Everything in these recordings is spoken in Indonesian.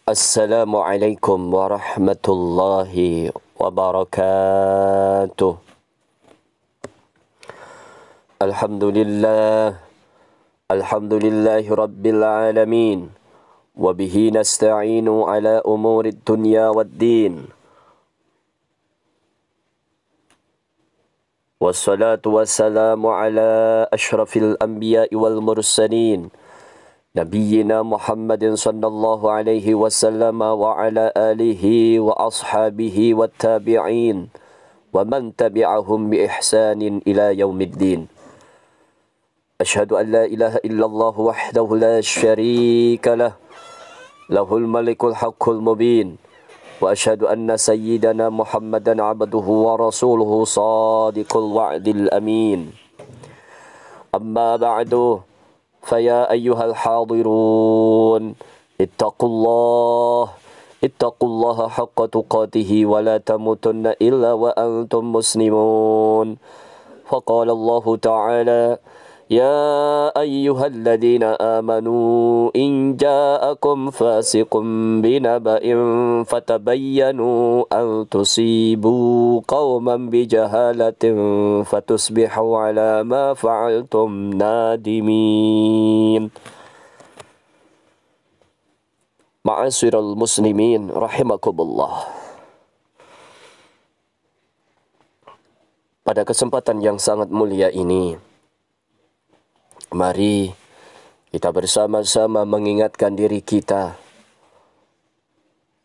Assalamualaikum warahmatullahi wabarakatuh. Alhamdulillahi rabbil alamin. Wabihi nasta'inu ala umuri dunya waddin. Wassalatu wassalamu ala ashrafil anbiya'i wal mursalin. Nabiyyina Muhammadin sallallahu alaihi wasallam wa ala alihi wa ashabihi wa tabi'in wa man tabi'ahum bi ihsanin ila yaumiddin. Ashhadu an la ilaha illallah wahdahu la syarika lah, lahul malikul haqqul mubin, wa ashhadu anna sayyidana Muhammadan abduhu wa rasuluhu sadiqul wa'dil amin. Amma ba'du, فيا أيها الحاضرون اتقوا الله حق تقاته ولا تموتن إلا وأنتم مسلمون. فقال الله تعالى: يا أيها الذين آمنوا إن جاءكم فاسق بنبأ فتبينوا أن تصيبوا قوما بجهالة فتصبحوا على ما فعلتم نادمين. Ma'asyiral muslimin rahimakumullah. Pada kesempatan yang sangat mulia ini, mari kita bersama-sama mengingatkan diri kita.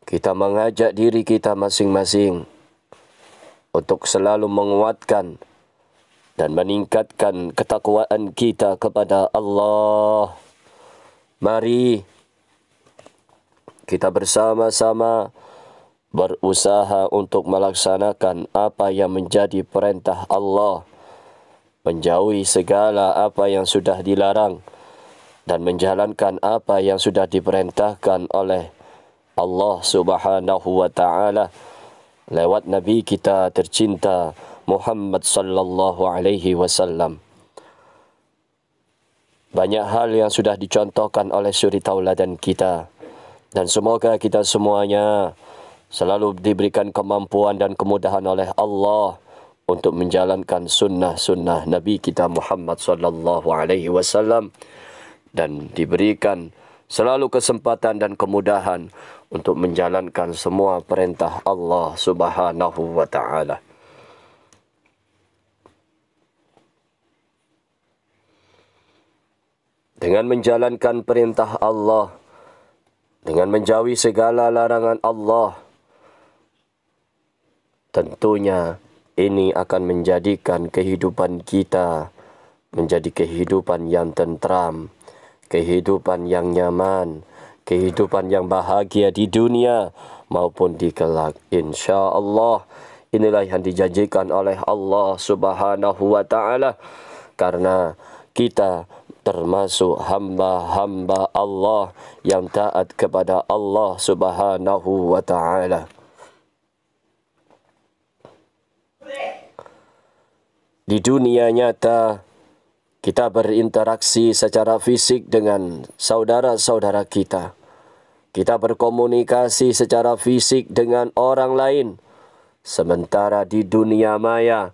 Kita mengajak diri kita masing-masing untuk selalu menguatkan dan meningkatkan ketakwaan kita kepada Allah. Mari kita bersama-sama berusaha untuk melaksanakan apa yang menjadi perintah Allah, menjauhi segala apa yang sudah dilarang, dan menjalankan apa yang sudah diperintahkan oleh Allah Subhanahu wa Ta'ala lewat Nabi kita tercinta Muhammad sallallahu alaihi wasallam. Banyak hal yang sudah dicontohkan oleh suri tauladan kita, dan semoga kita semuanya selalu diberikan kemampuan dan kemudahan oleh Allah untuk menjalankan sunnah-sunnah Nabi kita Muhammad sallallahu alaihi wasallam, dan diberikan selalu kesempatan dan kemudahan untuk menjalankan semua perintah Allah Subhanahu wa Ta'ala. Dengan menjalankan perintah Allah, dengan menjauhi segala larangan Allah, tentunya ini akan menjadikan kehidupan kita menjadi kehidupan yang tentram, kehidupan yang nyaman, kehidupan yang bahagia di dunia maupun di kelak. InsyaAllah inilah yang dijanjikan oleh Allah Subhanahu wa Ta'ala, karena kita termasuk hamba-hamba Allah yang taat kepada Allah Subhanahu wa Ta'ala. Di dunia nyata, kita berinteraksi secara fisik dengan saudara-saudara kita. Kita berkomunikasi secara fisik dengan orang lain. Sementara di dunia maya,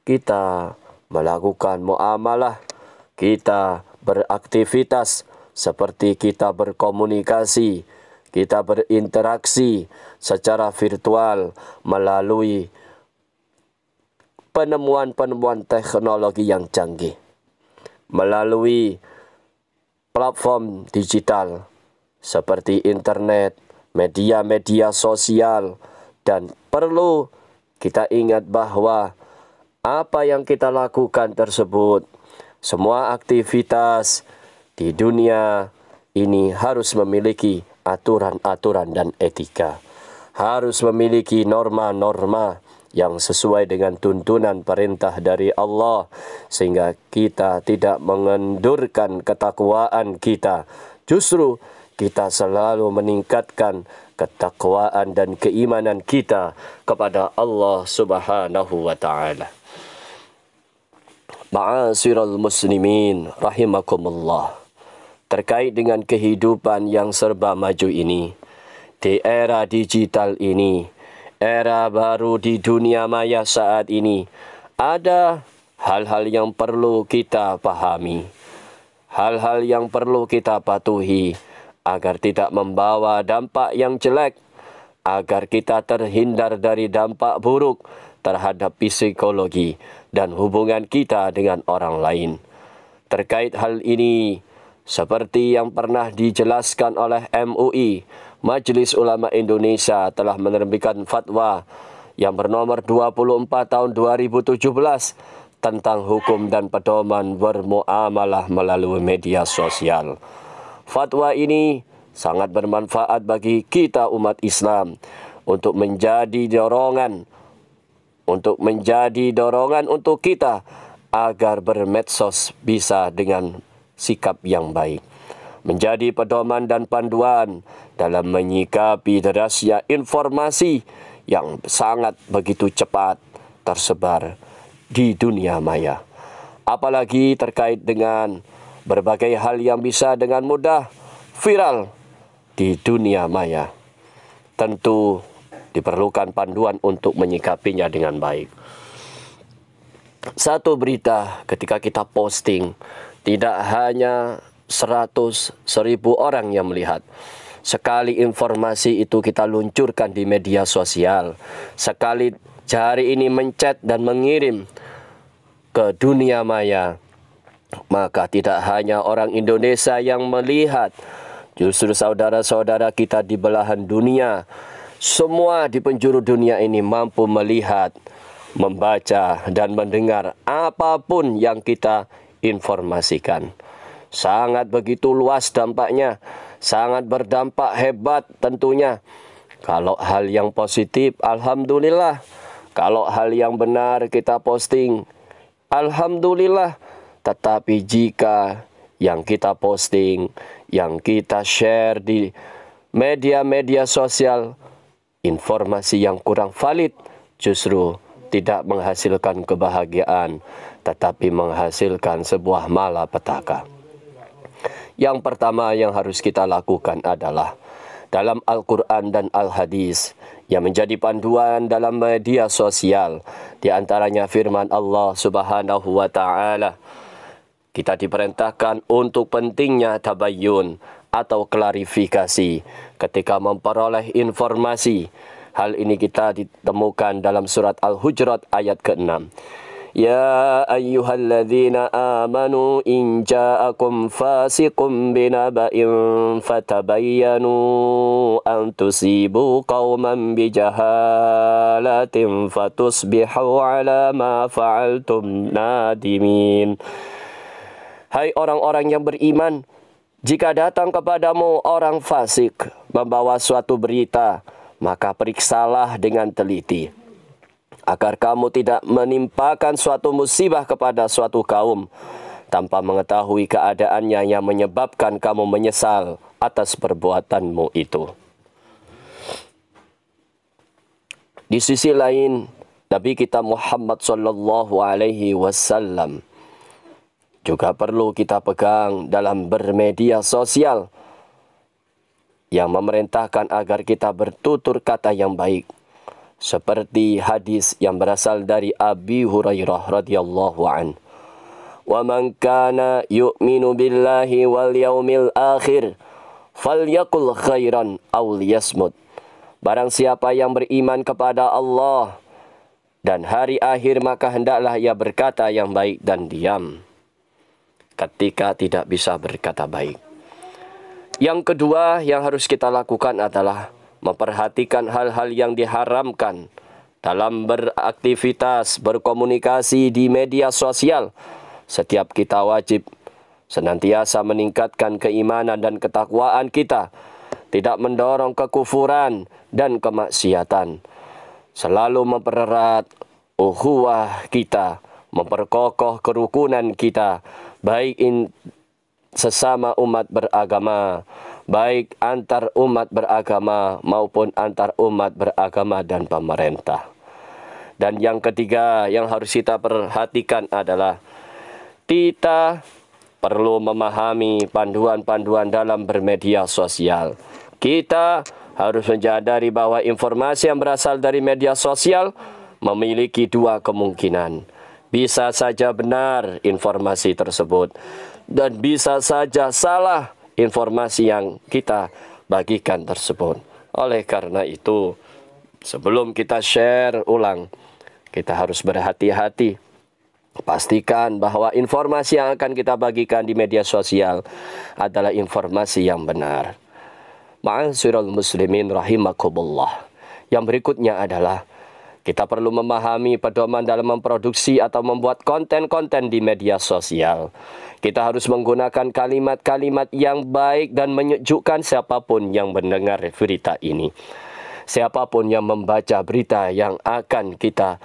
kita melakukan muamalah, kita beraktivitas seperti kita berkomunikasi, kita berinteraksi secara virtual melalui penemuan-penemuan teknologi yang canggih, melalui platform digital seperti internet, media-media sosial, dan perlu kita ingat bahwa apa yang kita lakukan tersebut, semua aktivitas di dunia ini harus memiliki aturan-aturan dan etika, harus memiliki norma-norma yang sesuai dengan tuntunan perintah dari Allah, sehingga kita tidak mengendurkan ketakwaan kita. Justru kita selalu meningkatkan ketakwaan dan keimanan kita kepada Allah Subhanahu wa Ta'ala. Ma'asyiral muslimin rahimakumullah. Terkait dengan kehidupan yang serba maju ini, di era digital ini, era baru di dunia maya saat ini, ada hal-hal yang perlu kita pahami, hal-hal yang perlu kita patuhi agar tidak membawa dampak yang jelek, agar kita terhindar dari dampak buruk terhadap psikologi dan hubungan kita dengan orang lain. Terkait hal ini, seperti yang pernah dijelaskan oleh MUI, Majelis Ulama Indonesia telah menerbitkan fatwa yang bernomor 24 tahun 2017 tentang hukum dan pedoman bermuamalah melalui media sosial. Fatwa ini sangat bermanfaat bagi kita umat Islam untuk menjadi dorongan untuk kita agar bermedsos bisa dengan sikap yang baik, menjadi pedoman dan panduan dalam menyikapi derasnya informasi yang sangat begitu cepat tersebar di dunia maya. Apalagi terkait dengan berbagai hal yang bisa dengan mudah viral di dunia maya. Tentu diperlukan panduan untuk menyikapinya dengan baik. Satu berita ketika kita posting, tidak hanya 100.000 orang yang melihat. Sekali informasi itu kita luncurkan di media sosial, sekali jari ini mencet dan mengirim ke dunia maya, maka tidak hanya orang Indonesia yang melihat, justru saudara-saudara kita di belahan dunia, semua di penjuru dunia ini mampu melihat, membaca dan mendengar apapun yang kita informasikan. Sangat begitu luas dampaknya, sangat berdampak hebat tentunya. Kalau hal yang positif, alhamdulillah. Kalau hal yang benar kita posting, alhamdulillah. Tetapi jika yang kita posting, yang kita share di media-media sosial, informasi yang kurang valid, justru tidak menghasilkan kebahagiaan, tetapi menghasilkan sebuah malapetaka. Yang pertama yang harus kita lakukan adalah dalam Al-Quran dan Al-Hadis yang menjadi panduan dalam media sosial. Di antaranya firman Allah Subhanahu wa Ta'ala. Kita diperintahkan untuk pentingnya tabayyun atau klarifikasi ketika memperoleh informasi. Hal ini kita ditemukan dalam surat Al-Hujurat ayat ke-6. Ya ayyuhalladzina amanu in ja'akum fasiqun binaba'in fatabayyanu an tusibu qauman bijahalatin fatusbihu ala ma fa'altum nadimin. Hai orang-orang yang beriman, jika datang kepadamu orang fasik membawa suatu berita, maka periksalah dengan teliti, agar kamu tidak menimpakan suatu musibah kepada suatu kaum tanpa mengetahui keadaannya yang menyebabkan kamu menyesal atas perbuatanmu itu. Di sisi lain, Nabi kita Muhammad sallallahu alaihi wasallam juga perlu kita pegang dalam bermedia sosial yang memerintahkan agar kita bertutur kata yang baik. Seperti hadis yang berasal dari Abi Hurairah radhiyallahu an. Wa man kana yu'minu billahi wal yaumil akhir falyaqul khairan aw liyasmut. Barang siapa yang beriman kepada Allah dan hari akhir, maka hendaklah ia berkata yang baik dan diam ketika tidak bisa berkata baik. Yang kedua yang harus kita lakukan adalah memperhatikan hal-hal yang diharamkan dalam beraktivitas, berkomunikasi di media sosial. Setiap kita wajib senantiasa meningkatkan keimanan dan ketakwaan kita, tidak mendorong kekufuran dan kemaksiatan, selalu mempererat ukhuwah kita, memperkokoh kerukunan kita, baik sesama umat beragama, baik antar umat beragama maupun antar umat beragama dan pemerintah. Dan yang ketiga yang harus kita perhatikan adalah kita perlu memahami panduan-panduan dalam bermedia sosial. Kita harus menyadari bahwa informasi yang berasal dari media sosial memiliki dua kemungkinan. Bisa saja benar informasi tersebut dan bisa saja salah informasi yang kita bagikan tersebut. Oleh karena itu, sebelum kita share ulang, kita harus berhati-hati. Pastikan bahwa informasi yang akan kita bagikan di media sosial adalah informasi yang benar. Ma'asyiral muslimin rahimakumullah. Yang berikutnya adalah kita perlu memahami pedoman dalam memproduksi atau membuat konten-konten di media sosial. Kita harus menggunakan kalimat-kalimat yang baik dan menyejukkan siapapun yang mendengar berita ini. Siapapun yang membaca berita yang akan kita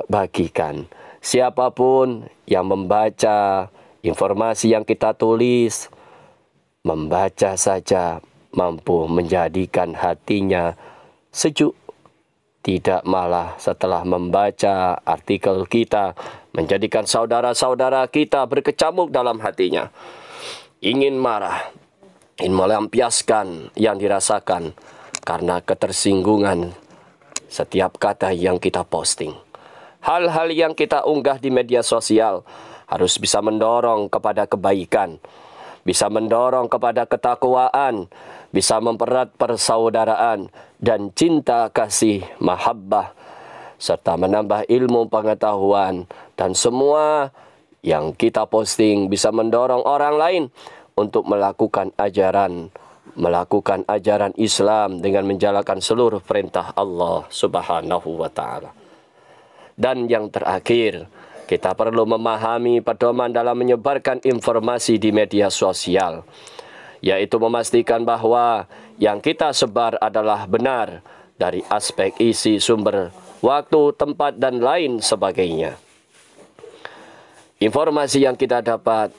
bagikan. Siapapun yang membaca informasi yang kita tulis, membaca saja mampu menjadikan hatinya sejuk. Tidak malah setelah membaca artikel kita, menjadikan saudara-saudara kita berkecamuk dalam hatinya. Ingin marah, ingin melampiaskan yang dirasakan karena ketersinggungan setiap kata yang kita posting. Hal-hal yang kita unggah di media sosial harus bisa mendorong kepada kebaikan, bisa mendorong kepada ketakwaan, bisa mempererat persaudaraan dan cinta kasih mahabbah, serta menambah ilmu pengetahuan, dan semua yang kita posting bisa mendorong orang lain untuk melakukan ajaran Islam dengan menjalankan seluruh perintah Allah Subhanahu wa Ta'ala. Dan yang terakhir, kita perlu memahami pedoman dalam menyebarkan informasi di media sosial, yaitu memastikan bahwa yang kita sebar adalah benar dari aspek isi, sumber, waktu, tempat, dan lain sebagainya. Informasi yang kita dapat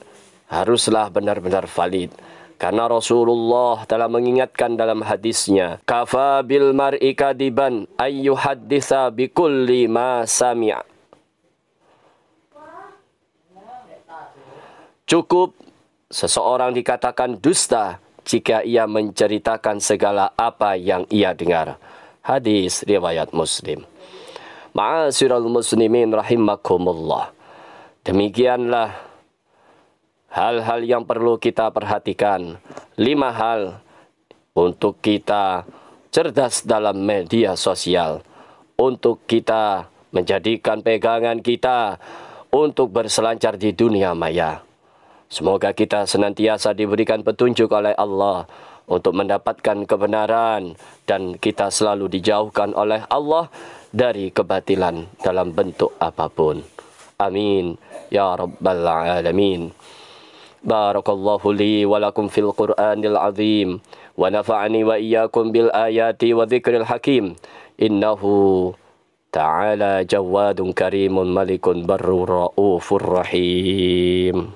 haruslah benar-benar valid, karena Rasulullah telah mengingatkan dalam hadisnya, kafa bil mar'i kadiban ayyuhadditsa bikulli ma sami'a. Cukup seseorang dikatakan dusta jika ia menceritakan segala apa yang ia dengar. Hadis riwayat Muslim. Ma'asyiral muslimin rahimakumullah. Demikianlah hal-hal yang perlu kita perhatikan. 5 hal untuk kita cerdas dalam media sosial, untuk kita menjadikan pegangan kita untuk berselancar di dunia maya. Semoga kita senantiasa diberikan petunjuk oleh Allah untuk mendapatkan kebenaran, dan kita selalu dijauhkan oleh Allah dari kebatilan dalam bentuk apapun. Amin ya rabbal alamin. Barakallahu li wa lakum fil Qur'anil azim wa nafa'ani wa iyyakum bil ayati wa dzikril hakim. Innahu ta'ala jawadun karimun malikun barrur raufur rahim.